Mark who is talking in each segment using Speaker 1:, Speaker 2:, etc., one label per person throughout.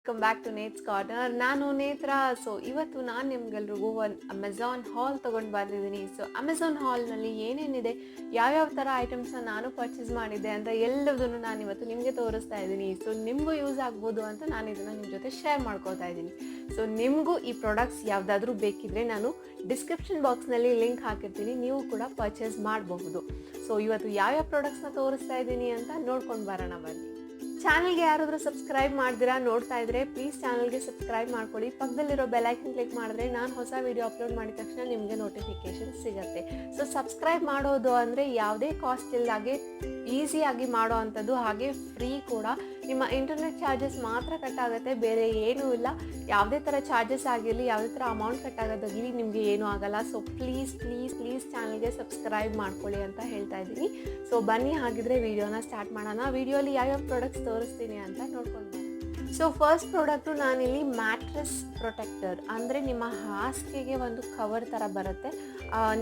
Speaker 1: Welcome back to Neth's corner. ನಾನು Nethra. So ಇವತ್ತು ನಾನು ನಿಮ್ಗೆಲ್ರಿಗೂ ಒಂದು ಅಮೆಝಾನ್ ಹಾಲ್ ತೊಗೊಂಡು ಬಂದಿದ್ದೀನಿ. ಸೊ ಅಮೆಝಾನ್ ಹಾಲ್ನಲ್ಲಿ ಏನೇನಿದೆ, ಯಾವ್ಯಾವ ಥರ ಐಟಮ್ಸ್ನ ನಾನು ಪರ್ಚೇಸ್ ಮಾಡಿದ್ದೆ ಅಂತ ಎಲ್ಲದನ್ನು ನಾನು ಇವತ್ತು ನಿಮಗೆ ತೋರಿಸ್ತಾ ಇದ್ದೀನಿ. ಸೊ ನಿಮಗೂ ಯೂಸ್ ಆಗ್ಬೋದು ಅಂತ ನಾನು ಇದನ್ನು ನಿಮ್ಮ ಜೊತೆ ಶೇರ್ ಮಾಡ್ಕೊಳ್ತಾ ಇದ್ದೀನಿ. ಸೊ ನಿಮಗೂ ಈ ಪ್ರಾಡಕ್ಟ್ಸ್ ಯಾವುದಾದ್ರೂ ಬೇಕಿದ್ರೆ ನಾನು ಡಿಸ್ಕ್ರಿಪ್ಷನ್ ಬಾಕ್ಸ್ನಲ್ಲಿ ಲಿಂಕ್ ಹಾಕಿರ್ತೀನಿ, ನೀವು ಕೂಡ ಪರ್ಚೇಸ್ ಮಾಡಬಹುದು. ಸೊ ಇವತ್ತು ಯಾವ್ಯಾವ ಪ್ರಾಡಕ್ಟ್ಸ್ನ ತೋರಿಸ್ತಾ ಇದ್ದೀನಿ ಅಂತ ನೋಡ್ಕೊಂಡು ಬರೋಣ ಬನ್ನಿ. ಚಾನಲ್ಗೆ ಯಾರಾದರೂ ಸಬ್ಸ್ಕ್ರೈಬ್ ಮಾಡ್ದಿರಾ ನೋಡ್ತಾ ಇದ್ರೆ ಪ್ಲೀಸ್ ಚಾನಲ್ಗೆ ಸಬ್ಸ್ಕ್ರೈಬ್ ಮಾಡ್ಕೊಳ್ಳಿ. ಪಕ್ಕದಲ್ಲಿರೋ ಬೆಲೈಕನ್ ಕ್ಲಿಕ್ ಮಾಡಿದ್ರೆ ನಾನು ಹೊಸ ವಿಡಿಯೋ ಅಪ್ಲೋಡ್ ಮಾಡಿದ ತಕ್ಷಣ ನಿಮಗೆ ನೋಟಿಫಿಕೇಶನ್ ಸಿಗುತ್ತೆ. ಸೊ ಸಬ್ಸ್ಕ್ರೈಬ್ ಮಾಡೋದು ಅಂದರೆ ಯಾವುದೇ ಕಾಸ್ಟ್ ಇಲ್ದಾಗೆ ಈಸಿಯಾಗಿ ಮಾಡೋ ಅಂಥದ್ದು, ಹಾಗೆ ಫ್ರೀ ಕೂಡ. ನಿಮ್ಮ ಇಂಟರ್ನೆಟ್ ಚಾರ್ಜಸ್ ಮಾತ್ರ ಕಟ್ ಆಗುತ್ತೆ, ಬೇರೆ ಏನೂ ಇಲ್ಲ. ಯಾವುದೇ ಥರ ಚಾರ್ಜಸ್ ಆಗಿರಲಿ, ಯಾವುದೇ ಥರ ಅಮೌಂಟ್ ಕಟ್ ಆಗೋದಾಗಲಿ ನಿಮಗೆ ಏನೂ ಆಗಲ್ಲ. ಸೊ ಪ್ಲೀಸ್ ಪ್ಲೀಸ್ ಪ್ಲೀಸ್ ಚಾನಲ್ಗೆ ಸಬ್ಸ್ಕ್ರೈಬ್ ಮಾಡ್ಕೊಳ್ಳಿ ಅಂತ ಹೇಳ್ತಾ ಇದ್ದೀನಿ. ಸೊ ಬನ್ನಿ ಹಾಗಿದ್ರೆ ವಿಡಿಯೋನ ಸ್ಟಾರ್ಟ್ ಮಾಡೋಣ. ವಿಡಿಯೋಲಿ ಯಾವ್ಯಾವ ಪ್ರಾಡಕ್ಟ್ಸ್ ತೋರಿಸ್ತೀನಿ ಅಂತ ನೋಡ್ಕೊಂಡು ಬನ್ನಿ. ಸೊ ಫಸ್ಟ್ ಪ್ರಾಡಕ್ಟು ನಾನಿಲ್ಲಿ ಮ್ಯಾಟ್ರೆಸ್ ಪ್ರೊಟೆಕ್ಟರ್, ಅಂದರೆ ನಿಮ್ಮ ಹಾಸಿಗೆಗೆ ಒಂದು ಕವರ್ ಥರ ಬರುತ್ತೆ.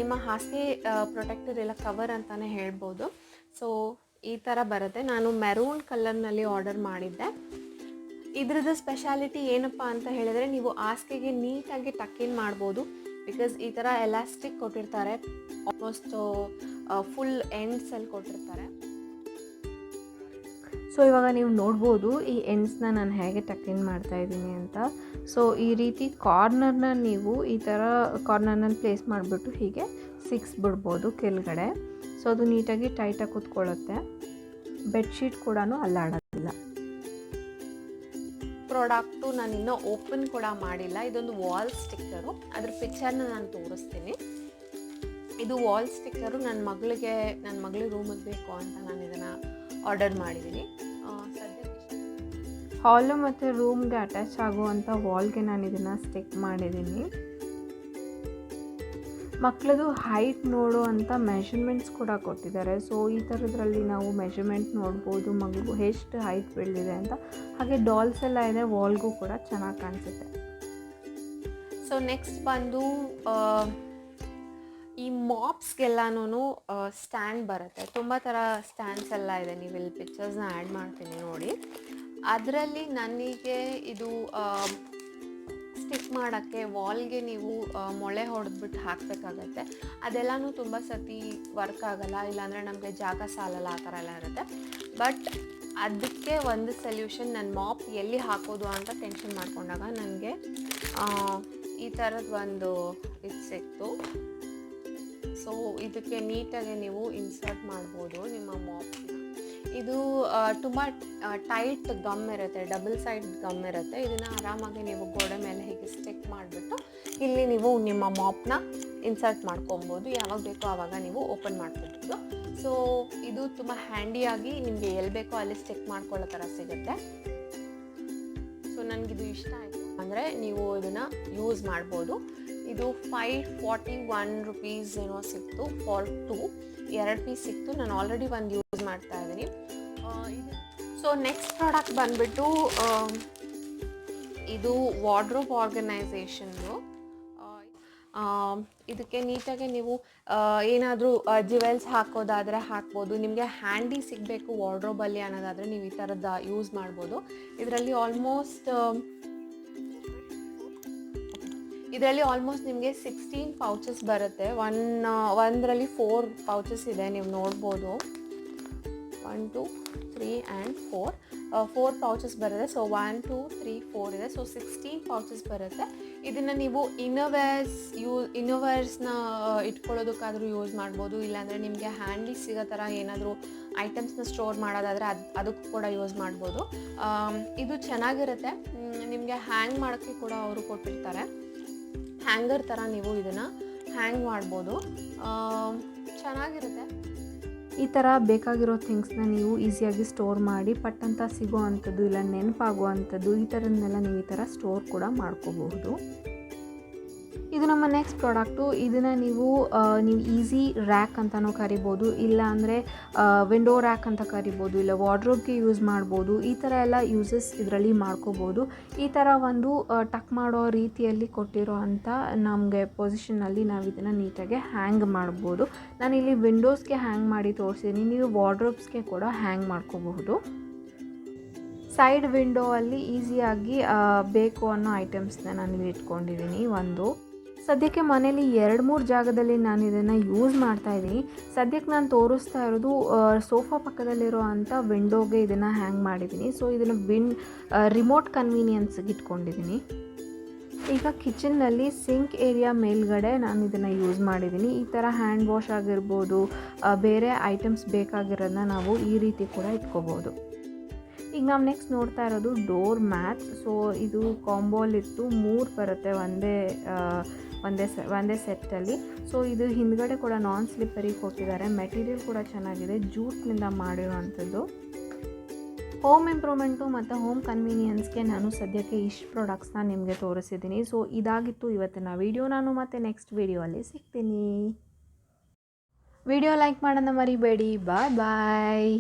Speaker 1: ನಿಮ್ಮ ಹಾಸಿಗೆ ಪ್ರೊಟೆಕ್ಟರ್ ಇಲ್ಲ ಕವರ್ ಅಂತಲೇ ಹೇಳ್ಬೋದು. ಸೊ ಈ ಥರ ಬರುತ್ತೆ. ನಾನು ಮೆರೂನ್ ಕಲರ್ನಲ್ಲಿ ಆರ್ಡರ್ ಮಾಡಿದ್ದೆ. ಇದ್ರದ್ದು ಸ್ಪೆಷಾಲಿಟಿ ಏನಪ್ಪ ಅಂತ ಹೇಳಿದ್ರೆ, ನೀವು ಹಾಸಿಗೆಗೆ ನೀಟಾಗಿ ಟಕ್-ಇನ್ ಮಾಡ್ಬೋದು. ಬಿಕಾಸ್ ಈ ಥರ ಎಲಾಸ್ಟಿಕ್ ಕೊಟ್ಟಿರ್ತಾರೆ, ಆಲ್ಮೋಸ್ಟ್ ಫುಲ್ ಎಂಡ್ಸಲ್ಲಿ ಕೊಟ್ಟಿರ್ತಾರೆ.
Speaker 2: ಸೊ ಇವಾಗ ನೀವು ನೋಡ್ಬೋದು ಈ ಎಂಡ್ಸ್ನ ನಾನು ಹೇಗೆ ಟಕ್-ಇನ್ ಮಾಡ್ತಾಯಿದ್ದೀನಿ ಅಂತ. ಸೊ ಈ ರೀತಿ ಕಾರ್ನರ್ನ ನೀವು ಈ ಥರ ಕಾರ್ನರ್ನಲ್ಲಿ ಪ್ಲೇಸ್ ಮಾಡಿಬಿಟ್ಟು ಹೀಗೆ ಸಿಕ್ಸ್ಬಿಡ್ಬೋದು ಕೆಳಗಡೆ. ಸೊ ಅದು ನೀಟಾಗಿ ಟೈಟಾಗಿ ಕೂತ್ಕೊಳ್ಳುತ್ತೆ. ಬೆಡ್ಶೀಟ್ ಕೂಡ ಅಲ್ಲಾಡೋದಿಲ್ಲ.
Speaker 1: ಪ್ರಾಡಕ್ಟು ನಾನು ಇನ್ನೂ ಓಪನ್ ಕೂಡ ಮಾಡಿಲ್ಲ. ಇದೊಂದು ವಾಲ್ ಸ್ಟಿಕ್ಕರು, ಅದ್ರ ಪಿಕ್ಚರ್ನ ನಾನು ತೋರಿಸ್ತೀನಿ. ಇದು ವಾಲ್ ಸ್ಟಿಕ್ಕರು ನನ್ನ ಮಗಳಿಗೆ ರೂಮಿಗೆ ಬೇಕು ಅಂತ ನಾನು ಇದನ್ನು ಆರ್ಡರ್ ಮಾಡಿದ್ದೀನಿ.
Speaker 2: ಹಾಲು ಮತ್ತು ರೂಮ್ಗೆ ಅಟ್ಯಾಚ್ ಆಗುವಂಥ ವಾಲ್ಗೆ ನಾನು ಇದನ್ನು ಸ್ಟಿಕ್ ಮಾಡಿದ್ದೀನಿ. ಮಕ್ಕಳದು ಹೈಟ್ ನೋಡುವಂಥ ಮೆಷರ್ಮೆಂಟ್ಸ್ ಕೂಡ ಕೊಟ್ಟಿದ್ದಾರೆ. ಸೊ ಈ ಥರದ್ರಲ್ಲಿ ನಾವು ಮೆಷರ್ಮೆಂಟ್ ನೋಡ್ಬೋದು, ಮಗು ಎಷ್ಟು ಹೈಟ್ ಬೆಳೆದಿದೆ ಅಂತ. ಹಾಗೆ ಡಾಲ್ಸ್ ಎಲ್ಲ ಇದೆ, ವಾಲ್ಗೂ ಕೂಡ ಚೆನ್ನಾಗಿ ಕಾಣಿಸುತ್ತೆ.
Speaker 1: ಸೊ ನೆಕ್ಸ್ಟ್ ಬಂದು ಈ ಮಾಪ್ಸ್ಗೆಲ್ಲನೂ ಸ್ಟ್ಯಾಂಡ್ ಬರುತ್ತೆ. ತುಂಬ ಥರ ಸ್ಟ್ಯಾಂಡ್ಸ್ ಎಲ್ಲ ಇದೆ. ನೀವು ಇಲ್ಲಿ ಪಿಕ್ಚರ್ಸ್ನ ಆ್ಯಡ್ ಮಾಡ್ತೀನಿ ನೋಡಿ. ಅದರಲ್ಲಿ ನನಗೆ ಇದು ಸ್ಟಿಕ್ ಮಾಡೋಕ್ಕೆ ವಾಲ್ಗೆ ನೀವು ಮೊಳೆ ಹೊಡೆದ್ಬಿಟ್ಟು ಹಾಕಬೇಕಾಗತ್ತೆ. ಅದೆಲ್ಲನೂ ತುಂಬ ಸತಿ ವರ್ಕ್ ಆಗೋಲ್ಲ, ಇಲ್ಲಾಂದರೆ ನಮಗೆ ಜಾಗ ಸಾಲಲ್ಲ, ಆ ಥರ ಎಲ್ಲ ಇರುತ್ತೆ. ಬಟ್ ಅದಕ್ಕೆ ಒಂದು ಸೊಲ್ಯೂಷನ್, ನನ್ನ ಮಾಪ್ ಎಲ್ಲಿ ಹಾಕೋದು ಅಂತ ಟೆನ್ಷನ್ ಮಾಡ್ಕೊಂಡಾಗ ನನಗೆ ಈ ಥರದ್ದು ಒಂದು ಇದು ಸಿಕ್ತು. ಸೊ ಇದಕ್ಕೆ ನೀಟಾಗಿ ನೀವು ಇನ್ಸರ್ಟ್ ಮಾಡ್ಬೋದು ನಿಮ್ಮ ಮಾಪ್ನ. ಇದು ತುಂಬ ಟೈಟ್ ಗಮ್ ಇರುತ್ತೆ, ಡಬಲ್ ಸೈಡ್ ಗಮ್ ಇರುತ್ತೆ. ಇದನ್ನು ಆರಾಮಾಗಿ ನೀವು ಗೋಡೆ ಮೇಲೆ ಹೀಗೆ ಸ್ಟಿಕ್ ಮಾಡಿಬಿಟ್ಟು ಇಲ್ಲಿ ನೀವು ನಿಮ್ಮ ಮಾಪ್ನ ಇನ್ಸರ್ಟ್ ಮಾಡ್ಕೊಬೋದು. ಯಾವಾಗ ಬೇಕೋ ಆವಾಗ ನೀವು ಓಪನ್ ಮಾಡ್ಕೊಬೋದು. ಸೊ ಇದು ತುಂಬ ಹ್ಯಾಂಡಿಯಾಗಿ ನಿಮಗೆ ಎಲ್ಲಿ ಬೇಕೋ ಅಲ್ಲಿ ಸ್ಟಿಕ್ ಮಾಡ್ಕೊಳ್ಳೋ ಥರ ಸಿಗುತ್ತೆ. ಸೊ ನನಗಿದು ಇಷ್ಟ ಆಯಿತು. ಅಂದರೆ ನೀವು ಇದನ್ನು ಯೂಸ್ ಮಾಡ್ಬೋದು. ಇದು 541 rupees ಏನೋ ಸಿಕ್ತು ಫಾರ್ 2, 2 ಪೀಸ್ ಸಿಕ್ತು. ನಾನು ಆಲ್ರೆಡಿ ಒಂದು ಯೂಸ್ ಮಾಡ್ತಾ ಇದ್ದೀನಿ. ಸೊ ನೆಕ್ಸ್ಟ್ ಪ್ರಾಡಕ್ಟ್ ಬಂದುಬಿಟ್ಟು ಇದು ವಾರ್ಡ್ರೋಬ್ ಆರ್ಗನೈಸೇಷನ್ನು. ಇದಕ್ಕೆ ನೀಟಾಗಿ ನೀವು ಏನಾದರೂ ಜ್ಯುವೆಲ್ಸ್ ಹಾಕೋದಾದರೆ ಹಾಕ್ಬೋದು. ನಿಮಗೆ ಹ್ಯಾಂಡಿ ಸಿಗಬೇಕು ವಾರ್ಡ್ರೋಬಲ್ಲಿ ಅನ್ನೋದಾದರೆ ನೀವು ಈ ಥರದ್ದು ಯೂಸ್ ಮಾಡ್ಬೋದು. ಇದರಲ್ಲಿ ಆಲ್ಮೋಸ್ಟ್ ನಿಮಗೆ 16 ಪೌಚಸ್ ಬರುತ್ತೆ. ಒಂದರಲ್ಲಿ 4 ಪೌಚಸ್ ಇದೆ, ನೀವು ನೋಡ್ಬೋದು. 1 2 3 ಆ್ಯಂಡ್ 4 ಪೌಚಸ್ ಬರುತ್ತೆ. ಸೊ 1 2 3 4 ಇದೆ. ಸೊ 16 ಪೌಚಸ್ ಬರುತ್ತೆ. ಇದನ್ನು ನೀವು ಇನ್ನೋವೇರ್ಸ್ನ ಇಟ್ಕೊಳ್ಳೋದಕ್ಕಾದರೂ ಯೂಸ್ ಮಾಡ್ಬೋದು. ಇಲ್ಲಾಂದರೆ ನಿಮಗೆ ಹ್ಯಾಂಡಿ ಸಿಗೋ ಥರ ಏನಾದರೂ ಐಟಮ್ಸ್ನ ಸ್ಟೋರ್ ಮಾಡೋದಾದರೆ ಅದಕ್ಕೂ ಕೂಡ ಯೂಸ್ ಮಾಡ್ಬೋದು. ಇದು ಚೆನ್ನಾಗಿರುತ್ತೆ. ನಿಮಗೆ ಹ್ಯಾಂಗ್ ಮಾಡೋಕ್ಕೆ ಕೂಡ ಅವರು ಕೊಟ್ಟಿರ್ತಾರೆ. ಹ್ಯಾಂಗರ್ ಥರ ನೀವು ಇದನ್ನು ಹ್ಯಾಂಗ್ ಮಾಡ್ಬೋದು. ಚೆನ್ನಾಗಿರುತ್ತೆ.
Speaker 2: ಈ ಥರ ಬೇಕಾಗಿರೋ ಥಿಂಗ್ಸ್ನ ನೀವು ಈಸಿಯಾಗಿ ಸ್ಟೋರ್ ಮಾಡಿ ಪಟ್ಟಂತ ಸಿಗೋ ಅಂಥದ್ದು ಇಲ್ಲ ನೆನಪಾಗೋ ಅಂಥದ್ದು ಈ ಥರನ್ನೆಲ್ಲ ನೀವು ಈ ಥರ ಸ್ಟೋರ್ ಕೂಡ ಮಾಡ್ಕೋಬಹುದು. ಇದು ನಮ್ಮ ನೆಕ್ಸ್ಟ್ ಪ್ರಾಡಕ್ಟು. ಇದನ್ನು ನೀವು ಈಸಿ ರ್ಯಾಕ್ ಅಂತಲೂ ಕರಿಬೋದು, ಇಲ್ಲ ಅಂದರೆ ವಿಂಡೋ ರ್ಯಾಕ್ ಅಂತ ಕರಿಬೋದು, ಇಲ್ಲ ವಾರ್ಡ್ರೋಬ್ಗೆ ಯೂಸ್ ಮಾಡ್ಬೋದು. ಈ ಥರ ಎಲ್ಲ ಯೂಸಸ್ ಇದರಲ್ಲಿ ಮಾಡ್ಕೋಬೋದು. ಈ ಥರ ಒಂದು ಟಕ್ ಮಾಡೋ ರೀತಿಯಲ್ಲಿ ಕೊಟ್ಟಿರೋ ಅಂಥ ನಮಗೆ ಪೊಸಿಷನಲ್ಲಿ ನಾವು ಇದನ್ನು ನೀಟಾಗಿ ಹ್ಯಾಂಗ್ ಮಾಡ್ಬೋದು. ನಾನಿಲ್ಲಿ ವಿಂಡೋಸ್ಗೆ ಹ್ಯಾಂಗ್ ಮಾಡಿ ತೋರಿಸಿದ್ದೀನಿ, ನೀವು ವಾರ್ಡ್ರೋಬ್ಸ್ಗೆ ಕೂಡ ಹ್ಯಾಂಗ್ ಮಾಡ್ಕೋಬಹುದು. ಸೈಡ್ ವಿಂಡೋ ಅಲ್ಲಿ ಈಸಿಯಾಗಿ ಬೇಕು ಅನ್ನೋ ಐಟಮ್ಸ್ನ ನಾನು ಇಲ್ಲಿ ಇಟ್ಕೊಂಡಿದ್ದೀನಿ. ಸದ್ಯಕ್ಕೆ ಮನೇಲಿ 2-3 ಜಾಗದಲ್ಲಿ ನಾನು ಇದನ್ನು ಯೂಸ್ ಮಾಡ್ತಾಯಿದ್ದೀನಿ. ಸದ್ಯಕ್ಕೆ ನಾನು ತೋರಿಸ್ತಾ ಇರೋದು ಸೋಫಾ ಪಕ್ಕದಲ್ಲಿರೋ ಅಂಥ ವಿಂಡೋಗೆ ಇದನ್ನು ಹ್ಯಾಂಗ್ ಮಾಡಿದ್ದೀನಿ. ಸೊ ಇದನ್ನು ರಿಮೋಟ್ ಕನ್ವೀನಿಯನ್ಸ್ಗೆ ಇಟ್ಕೊಂಡಿದ್ದೀನಿ. ಈಗ ಕಿಚನ್ನಲ್ಲಿ ಸಿಂಕ್ ಏರಿಯಾ ಮೇಲ್ಗಡೆ ನಾನು ಇದನ್ನು ಯೂಸ್ ಮಾಡಿದ್ದೀನಿ. ಈ ಥರ ಹ್ಯಾಂಡ್ ವಾಶ್ ಆಗಿರ್ಬೋದು, ಬೇರೆ ಐಟಮ್ಸ್ ಬೇಕಾಗಿರೋದನ್ನ ನಾವು ಈ ರೀತಿ ಕೂಡ ಇಟ್ಕೋಬೋದು. ಈಗ ನಾವು ನೆಕ್ಸ್ಟ್ ನೋಡ್ತಾ ಇರೋದು ಡೋರ್ ಮ್ಯಾಟ್. ಸೊ ಇದು ಕಾಂಬೋಲಿತ್ತು 3 ಬರುತ್ತೆ ಒಂದೇ ಸೆಟ್ಟಲ್ಲಿ. ಸೊ ಇದು ಹಿಂದ್ಗಡೆ ಕೂಡ ನಾನ್ ಸ್ಲಿಪ್ಪರಿ ಕೊಟ್ಟಿದ್ದಾರೆ. ಮೆಟೀರಿಯಲ್ ಕೂಡ ಚೆನ್ನಾಗಿದೆ, ಜೂಟ್ನಿಂದ ಮಾಡಿರೋವಂಥದ್ದು. ಹೋಮ್ ಇಂಪ್ರೂವ್ಮೆಂಟು ಮತ್ತು ಹೋಮ್ ಕನ್ವೀನಿಯನ್ಸ್ಗೆ ನಾನು ಸದ್ಯಕ್ಕೆ ಇಷ್ಟು ಪ್ರಾಡಕ್ಟ್ಸ್ನ ನಿಮಗೆ ತೋರಿಸಿದ್ದೀನಿ. ಸೊ ಇದಾಗಿತ್ತು ಇವತ್ತಿನ ವಿಡಿಯೋ. ನಾನು ಮತ್ತೆ ನೆಕ್ಸ್ಟ್ ವಿಡಿಯೋಲ್ಲಿ ಸಿಗ್ತೀನಿ. ವಿಡಿಯೋ ಲೈಕ್ ಮಾಡೋಣ ಮರಿಬೇಡಿ. ಬಾಯ್.